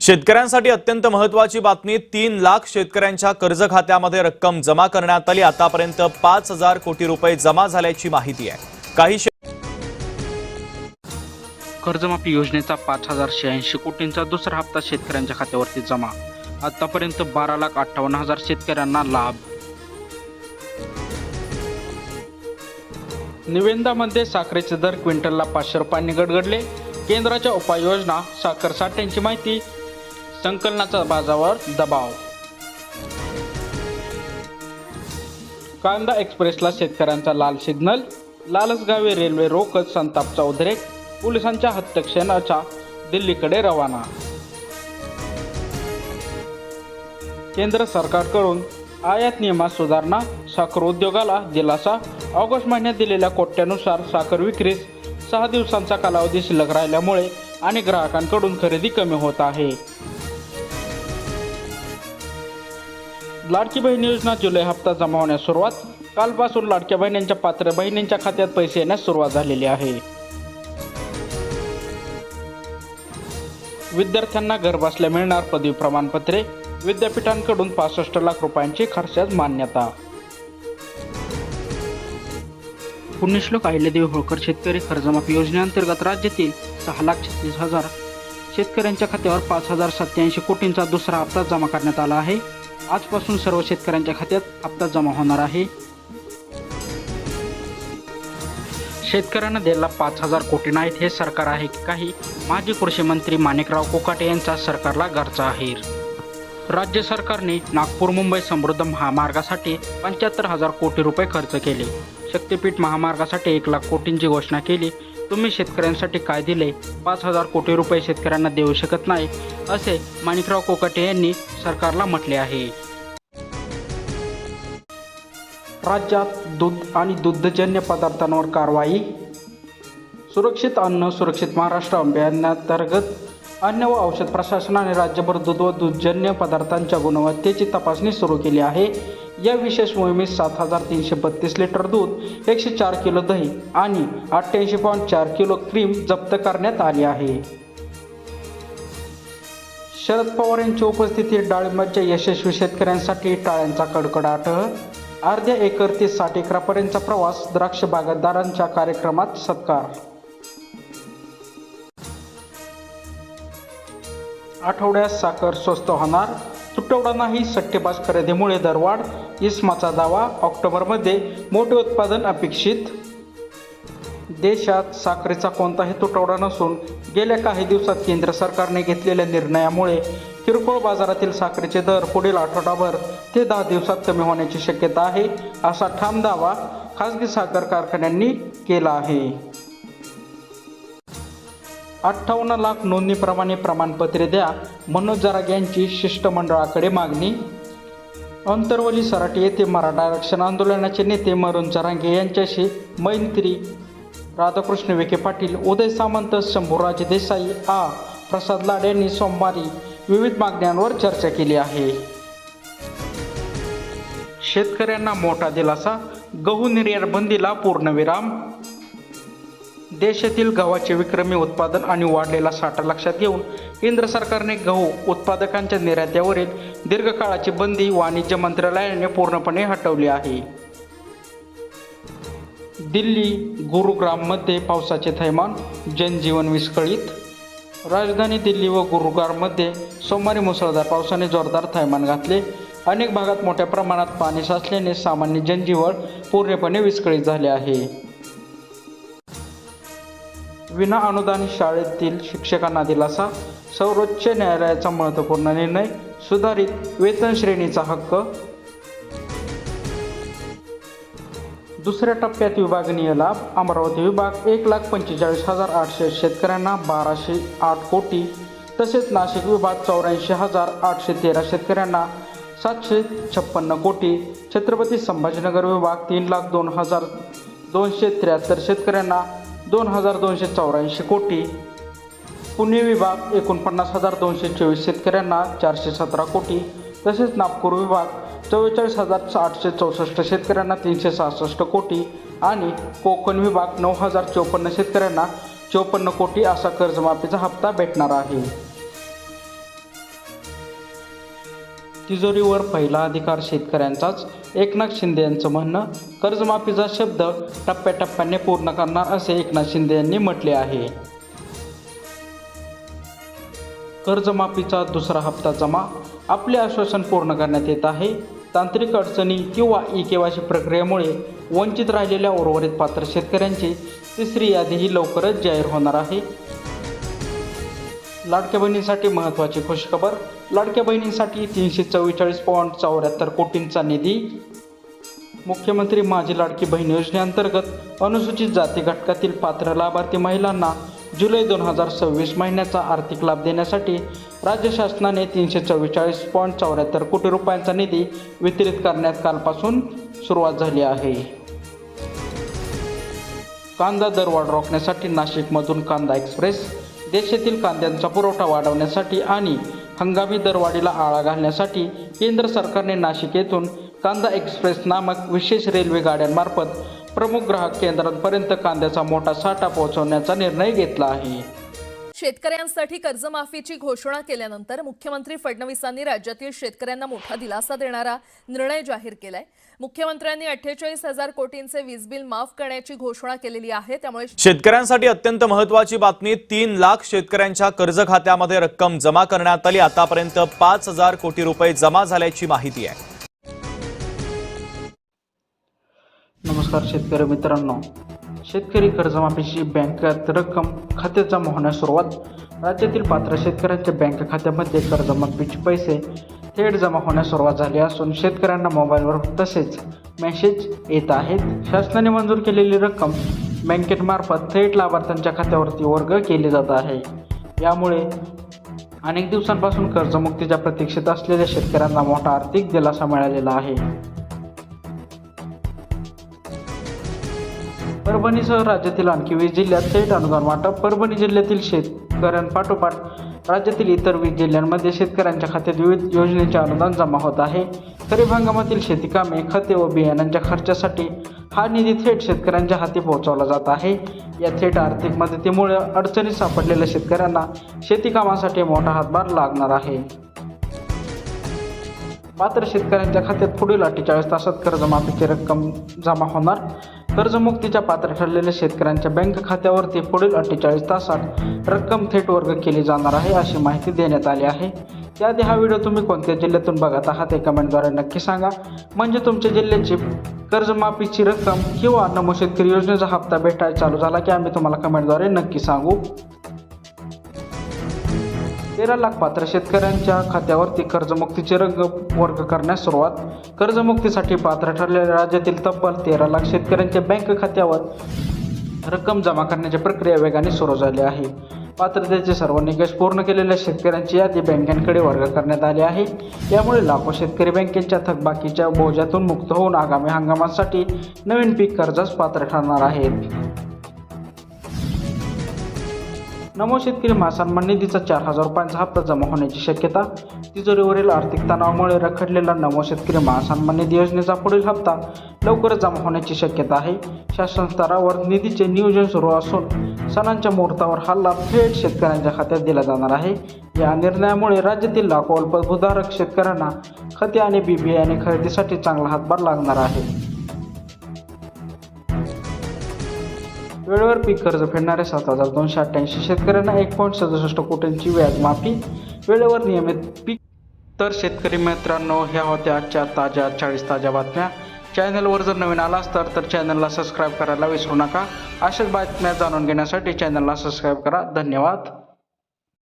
शेतकऱ्यांसाठी अत्यंत महत्त्वाची बातमी। 3 लाख शेतकऱ्यांच्या कर्ज खात्यामध्ये रक्कम जमा करण्यात आली। आतापर्यंत 5,000 कोटी रुपये जमा झाल्याची माहिती आहे। काही कर्जमाफी योजनेचा 5,086 कोटींचा दुसरा हप्ता शेतकऱ्यांच्या खात्यावरती जमा। आतापर्यंत 12,58,000 शेतकऱ्यांना लाभ। निवेंदामध्ये साखरेचे दर क्विंटलला 500 रुपयांनी गडगडले। केंद्राच्या उपाययोजना, साखर साठ्यांची माहिती, संकलनाचा बाजारावर दबाव। कांदा एक्सप्रेसला शेतकऱ्यांचा लाल सिग्नल। लालसगावे रेल्वे रोकत संतापचा उद्रेक। पोलिसांच्या हस्तक्षेपाचा दिल्लीकडे रवाना। केंद्र सरकारकडून आयात नियमात सुधारणा, साखर उद्योगाला दिलासा। ऑगस्ट महिन्यात दिलेल्या कोट्यानुसार साखर विक्रीस 6 दिवसांचा कालावधी शिल्लक राहिल्यामुळे आणि ग्राहकांकडून खरेदी कमी होत आहे। लाडकी बहीण योजना जुलै हप्ता जमा होण्यास सुरुवात। कालपासून लाडक्या बहिणींच्या पात्र बहिणींच्या खात्यात पैसे येण्यास सुरुवात झालेली आहे। विद्यार्थ्यांना घरबसल्या मिळणार पदवी प्रमाणपत्रे। विद्यापीठांकडून 65 लाख रुपयांची खर्चास मान्यता। पुण्यश्लोक अहिल्यादेवी होळकर शेतकरी कर्जमाफी योजनेअंतर्गत राज्यातील 6,36,000 शेतकऱ्यांच्या खात्यावर 5,087 कोटींचा दुसरा हप्ता जमा करण्यात आला आहे। आजपासून सर्व शेतकऱ्यांच्या खात्यात हप्ता जमा होणार आहे। शेतकऱ्यांना द्यायला 5,000 कोटी नाहीत हे सरकार आहे की काही? माजी कृषी मंत्री माणिकराव कोकाटे यांचा सरकारला घरचा अहेर। राज्य सरकारने नागपूर मुंबई समृद्ध महामार्गासाठी 75,000 कोटी रुपये खर्च केले। शक्तीपीठ महामार्गासाठी 1 लाख कोटींची घोषणा केली। तुम्ही शेतकऱ्यांसाठी काय दिले? 5,000 कोटी रुपये शेतकऱ्यांना देऊ शकत नाही, असे माणिकराव कोकाटे यांनी सरकारला म्हटले आहे। राज्यात दूध आणि दुग्धजन्य पदार्थांवर कारवाई। सुरक्षित अन्न सुरक्षित महाराष्ट्र अभियानांतर्गत अन्न व औषध प्रशासनाने राज्यभर दूध व दूधजन्य पदार्थांच्या गुणवत्तेची तपासणी सुरू केली आहे। या विशेष मोहिमेत 7,332 लिटर दूध, 104 किलो दही आणि 88.4 किलो क्रीम जप्त करण्यात आली आहे। शरद पवार यांच्या उपस्थितीत डाळिंबाच्या यशस्वी शेतकऱ्यांसाठी टाळ्यांचा कडकडाट। अर्ध्या एकर ते 60 एकरापर्यंतचा प्रवास। द्राक्ष बागायतदारांच्या कार्यक्रमात सत्कार। आठवड्यात साखर स्वस्त होणार, तुटवडा नाही। सट्टेबाज खरेदीमुळे दरवाढ, इस्माचा दावा। ऑक्टोबरमध्ये मोठे उत्पादन अपेक्षित। देशात साखरेचा कोणताही तुटवडा नसून गेल्या काही दिवसात केंद्र सरकारने घेतलेल्या निर्णयामुळे किरकोळ बाजारातील साखरेचे दर पुढील आठवडाभर ते 10 दिवसात कमी होण्याची शक्यता आहे, असा ठाम दावा खासगी साखर कारखान्यांनी केला आहे। 58 लाख नोंदणीप्रमाणे प्रमाणपत्रे द्या, मनोज जरागे यांची शिष्टमंडळाकडे मागणी। अंतरवली सराटी येथे मराठा आरक्षण आंदोलनाचे नेते मनोज जरागे यांच्याशी मैत्री। राधाकृष्ण विखे पाटील, उदय सामंत, शंभूराजे देसाई, प्रसाद लाड यांनी सोमवारी विविध मागण्यांवर चर्चा केली आहे। शेतकऱ्यांना मोठा दिलासा, गहू निर्यात बंदीला पूर्णविराम। देशातील गव्हाचे विक्रमी उत्पादन आणि वाढलेला साठा लक्षात घेऊन केंद्र सरकारने गहू उत्पादकांच्या निर्यातीवरील दीर्घकाळाची बंदी वाणिज्य मंत्रालयाने पूर्णपणे हटवली आहे। दिल्ली, गुरुग्राममध्ये पावसाचे थैमान, जनजीवन विस्कळीत। राजधानी दिल्ली व गुरुग्राममध्ये सोमवारी मुसळधार पावसाने जोरदार थैमान घातले। अनेक भागात मोठ्या प्रमाणात पाणी साचल्याने सामान्य जनजीवन पूर्णपणे विस्कळीत झाले आहे। विना अनुदानित शाळेतील शिक्षकांना दिलासा। सर्वोच्च न्यायालयाचा महत्त्वपूर्ण निर्णय, सुधारित वेतन श्रेणीचा हक्क। दुसऱ्या टप्प्यात विभागनीय लाभ। अमरावती विभाग 1,45,800 शेतकऱ्यांना 1,208 कोटी, तसेच नाशिक विभाग 84,813 शेतकऱ्यांना 756 कोटी। छत्रपती संभाजीनगर विभाग 3,02,273 शेतकऱ्यांना 2,284 कोटी। पुणे विभाग 49,224 शेतकऱ्यांना 417 कोटी, तसेच नागपूर विभाग 44,864 शेतकऱ्यांना 366 कोटी आणि कोकण विभाग 9,054 शेतकऱ्यांना 54 कोटी असा कर्जमाफीचा हप्ता भेटणार आहे। तिजोरीवर पहिला अधिकार शेतकऱ्यांचाच. एकनाथ शिंदे यांचं म्हणणं. कर्जमाफीचा शब्द टप्प्याटप्प्याने पूर्ण करणार असे एकनाथ शिंदे यांनी म्हटले आहे. कर्जमाफीचा दुसरा हप्ता जमा. आपले आश्वासन पूर्ण करण्यात येत आहे. तांत्रिक अडचणी किंवा ई-केवायसी प्रक्रियेमुळे वंचित राहिलेल्या उर्वरित पात्र शेतकऱ्यांची तिसरी यादीही लवकरच जाहीर होणार आहे. लाडक्या बहिणींसाठी महत्त्वाची खुशखबर. लाडक्या बहिणींसाठी 344.74 कोटींचा निधी. मुख्यमंत्री माझी लाडकी बहीण योजनेअंतर्गत अनुसूचित जाती घटकातील पात्र लाभार्थी महिलांना जुलै 2026 महिन्याचा आर्थिक लाभ देण्यासाठी राज्य शासनाने 344.74 कोटी रुपयांचा निधी वितरित करण्यात कालपासून सुरुवात झाली आहे. कांदा दरवाढ रोखण्यासाठी नाशिकमधून कांदा एक्सप्रेस. देशातील कांद्यांचा पुरवठा वाढवण्यासाठी आणि हंगामी दरवाढीला आळा घालण्यासाठी केंद्र सरकारने नाशिक येथून कांदा एक्सप्रेस नामक विशेष रेल्वे गाड्यांमार्फत प्रमुख ग्राहक केंद्रांपर्यंत कांद्याचा मोठा साठा पोहोचवण्याचा निर्णय घेतला आहे. शेतकऱ्यांसाठी कर्जमाफीची घोषणा केल्यानंतर मुख्यमंत्री फडणवीसांनी राज्यातील शेतकऱ्यांना मोठा दिलासा देणारा निर्णय जाहीर केलाय. मुख्यमंत्र्यांनी 48,000 कोटींचे वीज बिल माफ करण्याची घोषणा केलेली आहे. त्यामुळे शेतकऱ्यांसाठी अत्यंत महत्त्वाची बातमी. 3 लाख शेतकऱ्यांच्या कर्ज खात्यामध्ये रक्कम जमा करण्यात आली. आतापर्यंत 5,000 कोटी रुपये जमा झाल्याची माहिती आहे. नमस्कार शेतकरी मित्रांनो. शेतकरी कर्जमाफीची बँकेत रक्कम खात्यात जमा होण्यास सुरुवात. राज्यातील पात्र शेतकऱ्यांच्या बँक खात्यामध्ये कर्जमाफीचे पैसे थेट जमा होण्यास सुरुवात झाली असून शेतकऱ्यांना मोबाईलवर तसेच मेसेज येत आहेत. शासनाने मंजूर केलेली रक्कम बँकेमार्फत थेट लाभार्थ्यांच्या खात्यावरती वर्ग केली जात आहे. यामुळे अनेक दिवसांपासून कर्जमुक्तीच्या प्रतीक्षेत असलेल्या शेतकऱ्यांना मोठा आर्थिक दिलासा मिळालेला आहे. परभणीसह राज्यातील आणखी 20 जिल्ह्यात थेट अनुदान वाटप. परभणी जिल्ह्यातील शेतकऱ्यांपाठोपाठ राज्यातील इतर 20 जिल्ह्यांमध्ये शेतकऱ्यांच्या खात्यात विविध योजनेचे अनुदान जमा होत आहे. खरीप हंगामातील शेती कामे, खते व बियाणांच्या खर्चासाठी हा निधी थेट शेतकऱ्यांच्या हाती पोहोचवला जात आहे. या थेट आर्थिक मदतीमुळे अडचणीत सापडलेल्या शेतकऱ्यांना शेती कामासाठी मोठा हातभार लागणार आहे. पात्र शेतकऱ्यांच्या खात्यात पुढील 48 तासात कर्जमाफीची रक्कम जमा होणार. कर्जमुक्तीच्या पात्र ठरलेल्या शेतकऱ्यांच्या बँक खात्यावरती पुढील 48 तासात रक्कम थेट वर्ग केली जाणार आहे अशी माहिती देण्यात आली आहे. त्याआधी हा व्हिडिओ तुम्ही कोणत्या जिल्ह्यातून बघत आहात हे कमेंटद्वारे नक्की सांगा. म्हणजे तुमच्या जिल्ह्याची कर्जमाफीची रक्कम किंवा नमो शेतकरी योजनेचा हप्ता भेटायला चालू झाला की आम्ही तुम्हाला कमेंटद्वारे नक्की सांगू. 13 लाख पात्र शेतकऱ्यांच्या खात्यावरती कर्जमुक्तीचे रक्कम वर्ग करण्यास सुरुवात. कर्जमुक्तीसाठी पात्र ठरलेल्या राज्यातील तब्बल 13 लाख शेतकऱ्यांच्या बँक खात्यावर रक्कम जमा करण्याची प्रक्रिया वेगाने सुरू झाली आहे. पात्रतेचे सर्व निकष पूर्ण केलेल्या शेतकऱ्यांची यादी बँकांकडे वर्ग करण्यात आली आहे. यामुळे लाखो शेतकरी बँकेच्या थकबाकीच्या बोजातून मुक्त होऊन आगामी हंगामासाठी नवीन पीक कर्जास पात्र ठरणार आहेत. नमो शेतकरी महासन्मान निधीचा 4,000 रुपयांचा हप्ता जमा होण्याची शक्यता. तिजोरीवरील आर्थिक तणावामुळे रखडलेला नमो शेतकरी महासन्मान निधी योजनेचा पुढील हप्ता लवकरच जमा होण्याची शक्यता आहे. शासन स्तरावर निधीचे नियोजन सुरू असून सणांच्या मुहूर्तावर हा लाभ थेट शेतकऱ्यांच्या खात्यात दिला जाणार आहे. या निर्णयामुळे राज्यातील लाखो अल्पभूधारक शेतकऱ्यांना खते आणि बियाणे खरेदीसाठी चांगला हातभार लागणार आहे. वेळेवर पीक कर्ज फेडणाऱ्या 7,288 शेतकऱ्यांना 1.67 कोटींची व्याज माफी. वेळेवर नियमित पीक. तर शेतकरी मित्रांनो, ह्या होत्या आजच्या ताज्या 40 ताज्या बातम्या. चॅनलवर जर नवीन आलास तर चॅनलला सबस्क्राईब करायला विसरू नका. अशाच बातम्या जाणून घेण्यासाठी चॅनलला सबस्क्राईब करा. धन्यवाद.